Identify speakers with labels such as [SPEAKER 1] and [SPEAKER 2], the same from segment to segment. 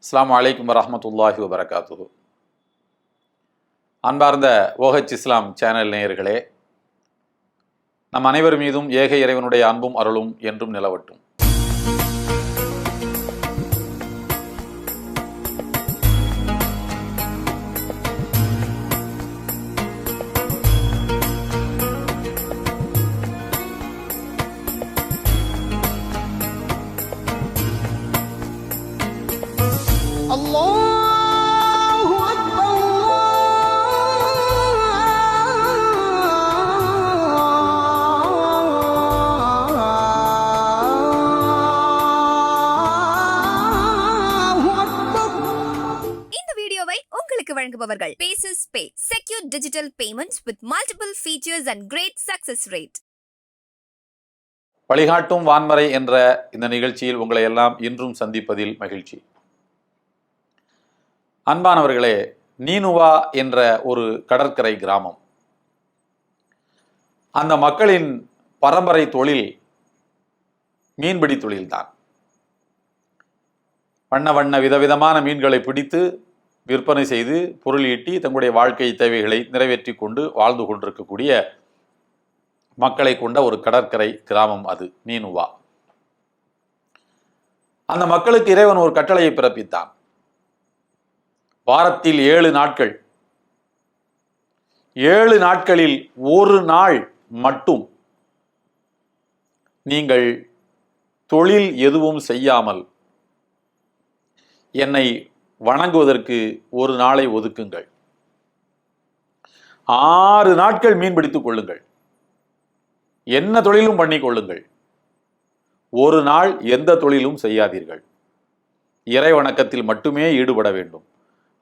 [SPEAKER 1] அஸ்ஸலாமு அலைக்கும் வரஹ்மத்துல்லாஹி வபரகாத்துஹு. அன்பார்ந்த OH இஸ்லாம் சேனல் நேயர்களே, நம் அனைவர் மீதும் ஏக இறைவனுடைய அன்பும் அருளும் என்றும் நிலவட்டும்.
[SPEAKER 2] வழங்குபவர்கள் Paces Pay, secure digital payments with multiple features and great success rate.
[SPEAKER 1] வழிகாட்டும் வான்மறை என்ற இந்த நிகழ்ச்சியில் உங்களை எல்லாம் இன்றும் சந்திப்பதில் மகிழ்ச்சி. அன்பானவர்களே, நீனுவா என்ற ஒரு கடற்கரை கிராமம். அந்த மக்களின் பரம்பரை தொழில் மீன்பிடி தொழில்தான். வண்ண வண்ண விதவிதமான மீன்களை பிடித்து விற்பனை செய்து பொருள் ஈட்டி தங்களுடைய வாழ்க்கை தேவைகளை நிறைவேற்றி கொண்டு வாழ்ந்து கொண்டிருக்கக்கூடிய மக்களை கொண்ட ஒரு கடற்கரை கிராமம் அது நீனுவா. அந்த மக்களுக்கு இறைவன் ஒரு கட்டளையை பிறப்பித்தான். வாரத்தில் 7 நாட்கள், 7 நாட்களில் ஒரு நாள் மட்டும் நீங்கள் தொழில் எதுவும் செய்யாமல் என்னை வணங்குவதற்கு ஒரு நாளை ஒதுக்குங்கள். 6 நாட்கள் மீன் பிடித்துக் கொள்ளுங்கள், என்ன தொழிலும் பண்ணி கொள்ளுங்கள். ஒரு நாள் எந்த தொழிலும் செய்யாதீர்கள். இறை வணக்கத்தில் மட்டுமே ஈடுபட வேண்டும்.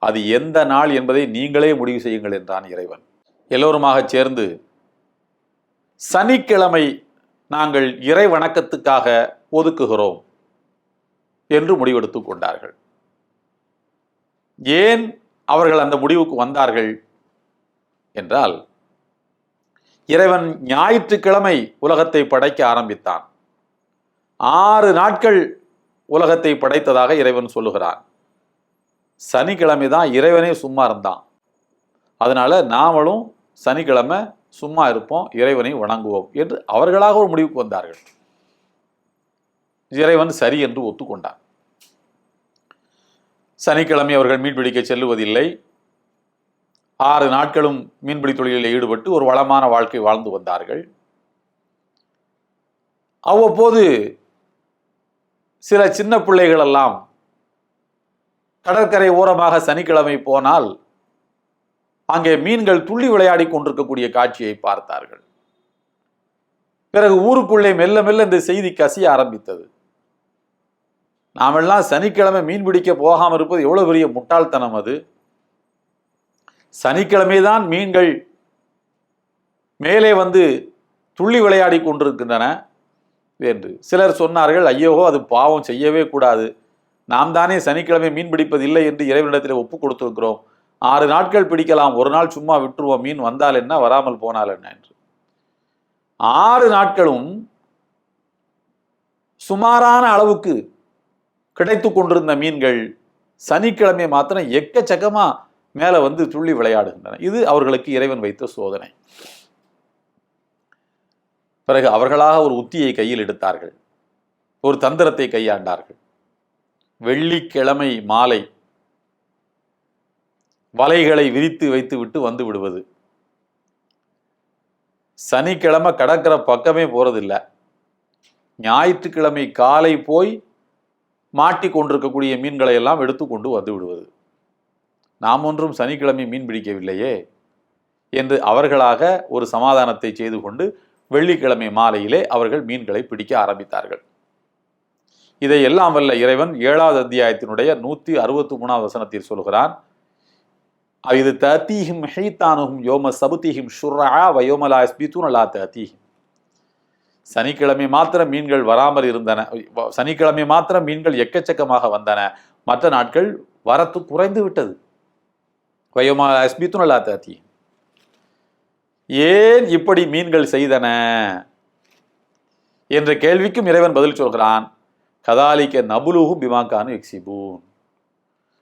[SPEAKER 1] அது எந்த நாள் என்பதை நீங்களே முடிவு செய்யுங்கள் என்றான் இறைவன். எல்லோருமாக சேர்ந்து சனிக்கிழமை நாங்கள் இறை வணக்கத்துக்காக ஒதுக்குகிறோம் என்று முடிவெடுத்துக் கொண்டார்கள். ஏன் அவர்கள் அந்த முடிவுக்கு வந்தார்கள் என்றால், இறைவன் ஞாயிற்றுக்கிழமை உலகத்தை படைக்க ஆரம்பித்தான். 6 நாட்கள் உலகத்தை படைத்ததாக இறைவன் சொல்லுகிறான். சனிக்கிழமை தான் இறைவனே சும்மா இருந்தான். அதனால நாமளும் சனிக்கிழமை சும்மா இருப்போம், இறைவனை வணங்குவோம் என்று அவர்களாக ஒரு முடிவுக்கு வந்தார்கள். இறைவன் சரி என்று ஒத்துக்கொண்டான். சனிக்கிழமை அவர்கள் மீன்பிடிக்க செல்லுவதில்லை. 6 நாட்களும் மீன்பிடி தொழிலில் ஈடுபட்டு ஒரு வளமான வாழ்க்கை வாழ்ந்து வந்தார்கள். அவ்வப்போது சில சின்ன பிள்ளைகள் எல்லாம் கடற்கரை ஓரமாக சனிக்கிழமை போனால் அங்கே மீன்கள் துள்ளி விளையாடி கொண்டிருக்கக்கூடிய காட்சியை பார்த்தார்கள். பிறகு ஊருக்குள்ளே மெல்ல மெல்ல இந்த செய்தி கசிய ஆரம்பித்தது. நாமெல்லாம் சனிக்கிழமை மீன் பிடிக்க போகாமல் இருப்பது எவ்வளவு பெரிய முட்டாள்தனம்! அது சனிக்கிழமைதான் மீன்கள் மேலே வந்து துள்ளி விளையாடி கொண்டிருக்கின்றன என்று சிலர் சொன்னார்கள். ஐயோ, அது பாவம், செய்யவே கூடாது. நாம் தானே சனிக்கிழமை மீன் பிடிப்பதில்லை என்று இறைவனிடத்தில் ஒப்பு கொடுத்திருக்கிறோம். 6 நாட்கள் பிடிக்கலாம், ஒரு நாள் சும்மா விட்டுருவோம், மீன் வந்தால் என்ன வராமல் போனால் என்ன என்று. 6 நாட்களும் சுமாரான அளவுக்கு கிடைத்து கொண்டிருந்த மீன்கள் சனிக்கிழமை மாத்திரம் எக்கச்சக்கமா மேல வந்து துள்ளி விளையாடுகின்றன. இது அவர்களுக்கு இறைவன் வைத்த சோதனை. பிறகு அவர்களாக ஒரு உத்தியை கையில் எடுத்தார்கள், ஒரு தந்திரத்தை கையாண்டார்கள். வெள்ளிக்கிழமை மாலை வலைகளை விரித்து வைத்து விட்டு வந்து விடுவது. சனிக்கிழமை கடற்கரை பக்கமே போறதில்லை. ஞாயிற்றுக்கிழமை காலை போய் மாட்டி கொண்டிருக்கக்கூடிய மீன்களை எல்லாம் எடுத்துக்கொண்டு வந்து விடுவது. நாம் ஒன்றும் சனிக்கிழமை மீன் பிடிக்கவில்லையே என்று அவர்களாக ஒரு சமாதானத்தை செய்து கொண்டு வெள்ளிக்கிழமை மாலையிலே அவர்கள் மீன்களை பிடிக்க ஆரம்பித்தார்கள். இதை எல்லாம் வல்ல இறைவன் 7வது அத்தியாயத்தினுடைய 163வது வசனத்தில் சொல்கிறான். இது ததீஹிம் ஹைதானுஹும் யோம சபுதிஹிம் ஷுர்ஆ வ யௌம லா யஸ்பிதுன லா ததீஹிம். சனிக்கிழமை மாத்திரம் மீன்கள் வராமல் இருந்தன. சனிக்கிழமை மாத்திரம் மீன்கள் எக்கச்சக்கமாக வந்தன. மற்ற நாட்கள் வரத்து குறைந்து விட்டது. ஏன் இப்படி மீன்கள் செய்தன என்ற கேள்விக்கும் இறைவன் பதில் சொல்கிறான். கதாலிக்க நபுலுஹும் பிமா கானு யக்ஸிபூன்.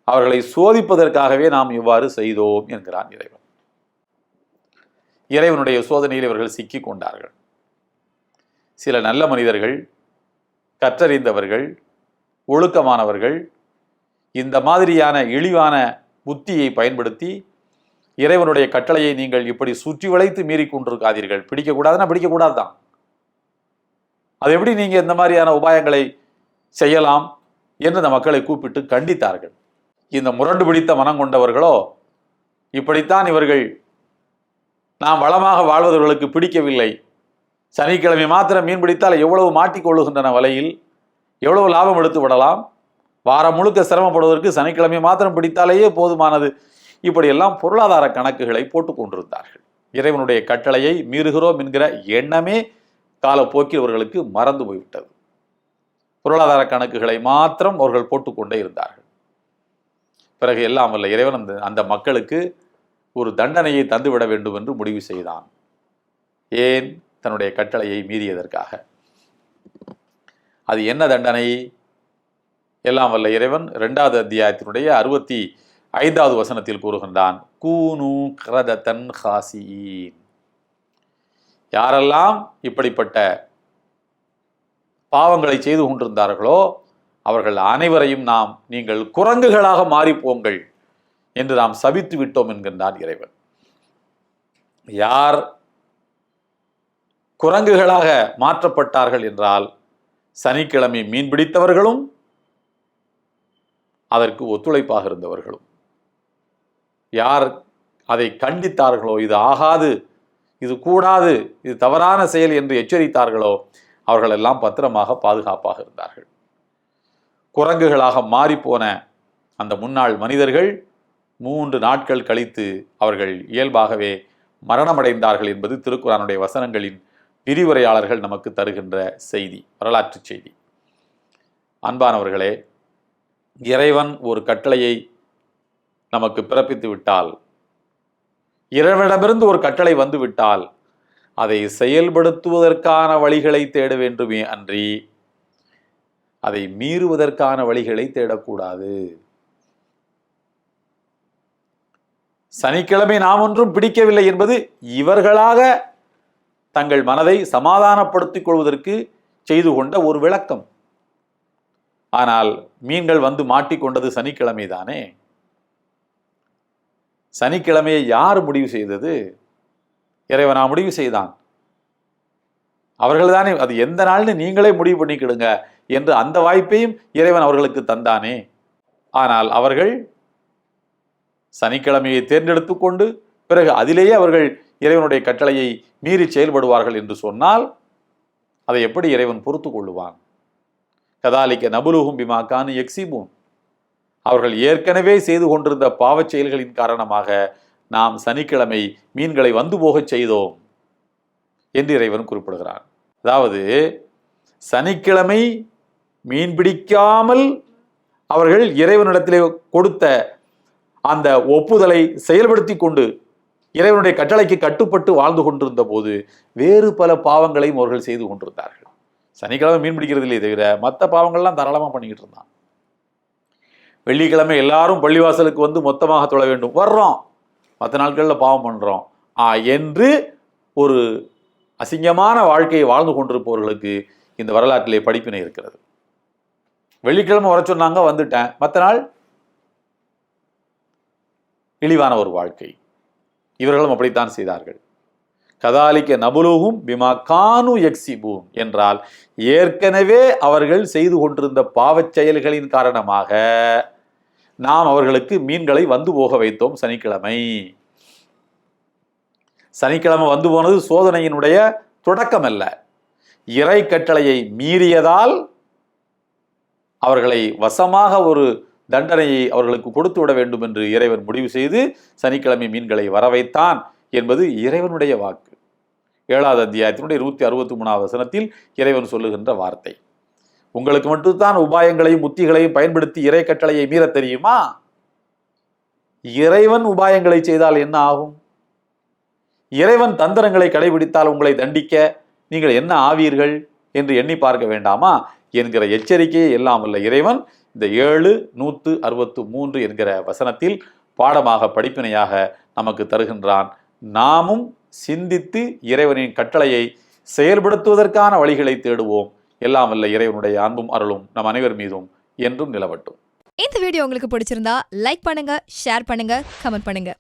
[SPEAKER 1] அவர்களை சோதிப்பதற்காகவே நாம் இவ்வாறு செய்தோம் என்கிறான் இறைவன். இறைவனுடைய சோதனையில் இவர்கள் சிக்கிக் கொண்டார்கள். சில நல்ல மனிதர்கள், கற்றறிந்தவர்கள், ஒழுக்கமானவர்கள் இந்த மாதிரியான இழிவான புத்தியை பயன்படுத்தி இறைவனுடைய கட்டளையை நீங்கள் இப்படி சுற்றி வளைத்து மீறி கொண்டிருக்காதீர்கள், பிடிக்கக்கூடாதுன்னா பிடிக்கக்கூடாது தான், அது எப்படி நீங்க இந்த மாதிரியான உபாயங்களை செய்யலாம் என்று அந்த மக்களை கூப்பிட்டு கண்டித்தார்கள். இந்த முரண்டு பிடித்த மனம் கொண்டவர்களோ இப்படித்தான் இவர்கள் நாம் வளமாக வாழ்வதவர்களுக்கு பிடிக்கவில்லை, சனிக்கிழமை மாத்திரம் மீன் பிடித்தால் எவ்வளவு மாட்டிக்கொள்ளுகின்றன வலையில், எவ்வளவு லாபம் எடுத்து விடலாம், வாரம் முழுக்க சிரமப்படுவதற்கு சனிக்கிழமை மாத்திரம் பிடித்தாலேயே போதுமானது, இப்படியெல்லாம் பொருளாதார கணக்குகளை போட்டுக் கொண்டிருந்தார்கள். இறைவனுடைய கட்டளையை மீறுகிறோம் என்கிற எண்ணமே காலப்போக்கில் அவர்களுக்கு மறந்து போய்விட்டது. பொருளாதார கணக்குகளை மாத்திரம் அவர்கள் போட்டுக்கொண்டே இருந்தார்கள். பிறகு எல்லாம் வல்ல இறைவன் அந்த மக்களுக்கு ஒரு தண்டனையை தந்துவிட வேண்டும் என்று முடிவு செய்தான். ஏன்? தன்னுடைய கட்டளையை மீறியதற்காக. அது என்ன தண்டனை? எல்லாம் வல்ல இறைவன் 2வது அத்தியாயத்தினுடைய 65வது வசனத்தில் கூறுகின்றான், கூனு கிரததன் ஹாசியின். யாரெல்லாம் இப்படிப்பட்ட பாவங்களை செய்து கொண்டிருந்தார்களோ அவர்கள் அனைவரையும் நீங்கள் குரங்குகளாக மாறிப்போங்கள் என்று நாம் சபித்து விட்டோம் என்கின்றான் இறைவன். யார் குரங்குகளாக மாற்றப்பட்டார்கள் என்றால் சனிக்கிழமை மீன் பிடித்தவர்களும் அதற்கு ஒத்துழைப்பாக இருந்தவர்களும். யார் அதை கண்டித்தார்களோ, இது ஆகாது, இது கூடாது, இது தவறான செயல் என்று எச்சரித்தார்களோ அவர்கள் எல்லாம் பத்திரமாக பாதுகாப்பாக இருந்தார்கள். குரங்குகளாக மாறிப்போன அந்த முன்னாள் மனிதர்கள் 3 நாட்கள் கழித்து அவர்கள் இயல்பாகவே மரணமடைந்தார்கள் என்பது திருக்குர்ஆனுடைய வசனங்களின் விரிவுரையாளர்கள் நமக்கு தருகின்ற செய்தி, வரலாற்று செய்தி. அன்பானவர்களே, இறைவன் ஒரு கட்டளையை நமக்கு பிறப்பித்து விட்டால், இறைவனிடமிருந்து ஒரு கட்டளை வந்து விட்டால் அதை செயல்படுத்துவதற்கான வழிகளை தேட வேண்டுமே அன்றி அதை மீறுவதற்கான வழிகளை தேடக்கூடாது. சனிக்கிழமை நாம் ஒன்றும் பிடிக்கவில்லை என்பது இவர்களாக தங்கள் மனதை சமாதானப்படுத்திக் கொள்வதற்கு செய்து கொண்ட ஒரு விளக்கம். ஆனால் மீன்கள் வந்து மாட்டிக்கொண்டது சனிக்கிழமை தானே. சனிக்கிழமையை யார் முடிவு செய்தது? இறைவனா முடிவு செய்தான். அவர்கள் தானே, அது எந்த நாள்னு நீங்களே முடிவு பண்ணிக்கிடுங்க என்று அந்த வாய்ப்பையும் இறைவன் அவர்களுக்கு தந்தானே. ஆனால் அவர்கள் சனிக்கிழமையை தேர்ந்தெடுத்து கொண்டு பிறகு அதிலேயே அவர்கள் இறைவனுடைய கட்டளையை மீறி செயல்படுவார்கள் என்று சொன்னால் அதை எப்படி இறைவன் பொறுத்து கொள்ளுவான்? கதாலிக்க நபுலுஹும் பிமா கானு யக்ஸிபூன். அவர்கள் ஏற்கனவே செய்து கொண்டிருந்த பாவச் செயல்களின் காரணமாக நாம் சனிக்கிழமை மீன்களை வந்து போகச் செய்தோம் என்று இறைவன் குறிப்பிடுகிறான். அதாவது சனிக்கிழமை மீன் பிடிக்காமல் அவர்கள் இறைவனிடத்திலே கொடுத்த அந்த ஒப்புதலை செயல்படுத்தி கொண்டு இறைவனுடைய கட்டளைக்கு கட்டுப்பட்டு வாழ்ந்து கொண்டிருந்த போது வேறு பல பாவங்களையும் அவர்கள் செய்து கொண்டிருந்தார்கள். சனிக்கிழமை மீன் பிடிக்கிறதுலே தவிர மற்ற பாவங்கள்லாம் தாராளமாக பண்ணிக்கிட்டு இருந்தான். வெள்ளிக்கிழமை எல்லாரும் பள்ளிவாசலுக்கு வந்து மொத்தமாக தொழ வேண்டும், வர்றோம், மற்ற நாட்களில் பாவம் பண்ணுறோம் என்று ஒரு அசிங்கமான வாழ்க்கையை வாழ்ந்து கொண்டிருப்பவர்களுக்கு இந்த வரலாற்றிலே படிப்பினை இருக்கிறது. வெள்ளிக்கிழமை வர சொன்னாங்க, வந்துட்டேன், மற்ற நாள் இழிவான ஒரு வாழ்க்கை. இவர்களும் அப்படித்தான் செய்தார்கள். கதாலிக்க நபுலுஹும் பிமா கானு யக்ஸிபூன் என்றால் ஏற்கனவே அவர்கள் செய்து கொண்டிருந்த பாவச் செயல்களின் காரணமாக நாம் அவர்களுக்கு மீன்களை வந்து போக வைத்தோம். சனிக்கிழமை வந்து போனது சோதனையினுடைய தொடக்கம் அல்ல. இறை கட்டளையை மீறியதால் அவர்களை வசமாக ஒரு தண்டனையை அவர்களுக்கு கொடுத்து விட வேண்டும் என்று இறைவன் முடிவு செய்து சனிக்கிழமை மீன்களை வர வைத்தான் என்பது இறைவனுடைய வாக்கு. 7வது அத்தியாயத்தினுடைய 163வது வசனத்தில் இறைவன் சொல்லுகின்ற வார்த்தை. உங்களுக்கு மட்டும்தான் உபாயங்களையும் உத்திகளையும் பயன்படுத்தி இறை கட்டளையை மீற தெரியுமா? இறைவன் உபாயங்களை செய்தால் என்ன ஆகும்? இறைவன் தந்திரங்களை கடைபிடித்தால் உங்களை தண்டிக்க நீங்கள் என்ன ஆவீர்கள் என்று எண்ணி பார்க்க வேண்டாமா என்கிற எச்சரிக்கையை எல்லாம் வல்ல இறைவன் இந்த 7:163 என்கிற வசனத்தில் பாடமாக படிப்பினையாக நமக்கு தருகின்றான். நாமும் சிந்தித்து இறைவனின் கட்டளையை செயல்படுத்துவதற்கான வழிகளை தேடுவோம். எல்லாம் வல்ல இறைவனுடைய அன்பும் அருளும் நம் அனைவர் மீதும் என்றும் நிலவட்டும்.
[SPEAKER 3] இந்த வீடியோ உங்களுக்கு பிடிச்சிருந்தா லைக் பண்ணுங்க, ஷேர் பண்ணுங்க, கமெண்ட் பண்ணுங்க.